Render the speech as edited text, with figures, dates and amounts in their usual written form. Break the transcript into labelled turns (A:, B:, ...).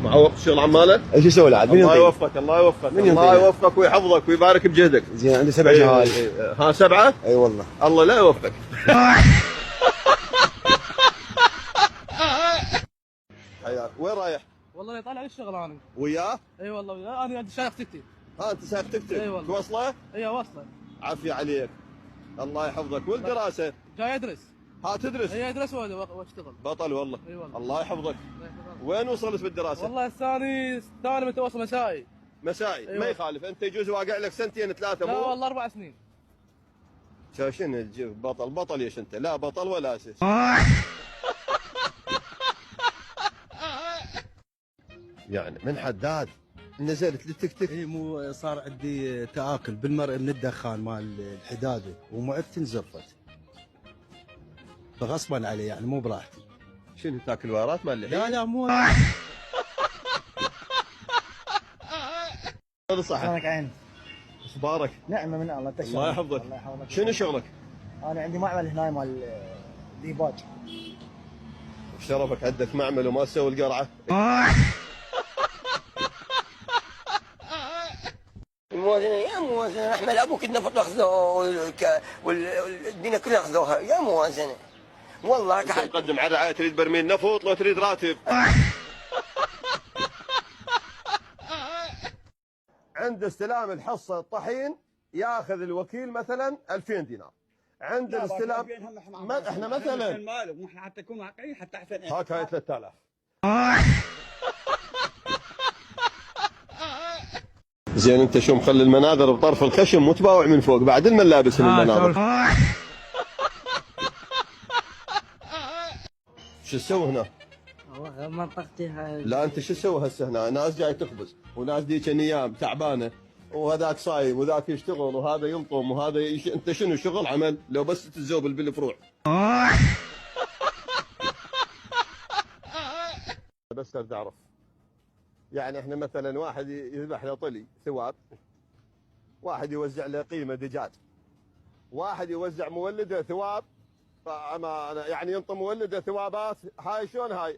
A: مع وقت الشغل عماله؟
B: ايش يسوي العاد؟
A: الله يوفقك الله يوفقك الله يوفقك ويحفظك ويبارك بجهدك.
B: زين عندي 7 جهاز.
A: ها 7؟
B: اي والله.
A: الله لا يوفقك. حياك. وين رايح؟
C: والله طالع للشغل انا.
A: وياه؟
C: اي والله وياه، انا سايق تكتي.
A: ها انت سايق تكتك؟
C: اي والله.
A: توصله؟
C: اي واصله.
A: عافية عليك. الله يحفظك. والدراسة؟
C: جاي ادرس.
A: ها تدرس؟
C: اي ادرس واشتغل.
A: بطل والله.
C: اي والله.
A: الله يحفظك. وين وصلت بالدراسة؟
C: والله الثاني متوسط مسائي.
A: مسائي.
C: أيوة.
A: ما يخالف، انت يجوز واقع لك 2 3 مو؟
C: لا والله 4 سنين.
A: شنو تجيب بطل بطل يا انت؟ لا بطل ولا اساس. يعني من حداد نزلت للتكتك.
D: اي مو صار عندي تآكل بالمرء من الدخان مال الحداده ومعدتي انزفت. فغصبا علي يعني مو براحتي.
A: شنو تاكل وارات مال اللحية؟
D: لا مو
A: هذا صح.
E: شلونك عين؟
A: اخبارك؟
E: نعمة من الله.
A: الله يحفظك.
E: الله يحفظك.
A: شنو شغلك؟
E: انا عندي معمل هنا مال ديباج.
A: شرفك عندك معمل وما تسوي القرعه؟
F: الموازنة يا موازنة، احنا ابوك النفط اخذوه والدنيا كلها اخذوها يا موازنة. والله
A: انت مقدم على رعاية، تريد برميل نفط لو تريد راتب. عند استلام الحصة الطحين ياخذ الوكيل مثلا 2000 دينار. عند الاستلام احنا مثلا
G: مو احنا حتى نكون واقعيين حتى احسن.
A: هاك هاي 3000. زين انت شو مخلي المناظر بطرف الخشم مو تباوع من فوق بعد الملابس المناظر. شو تسوي هنا؟
E: منطقتي هاي.
A: لا انت شو تسوي هسه هنا؟ ناس جاي تخبز وناس ديك نيام تعبانه وهذاك صايم وذاك يشتغل وهذا ينطم وهذا انت شنو شغل عمل لو بس تتزوبل بالفروع. بس تعرف يعني احنا مثلا واحد يذبح له طلي ثواب، واحد يوزع له قيمه دجاج، واحد يوزع مولده ثواب، يعني ينطم مولده ثوابات. هاي شلون هاي؟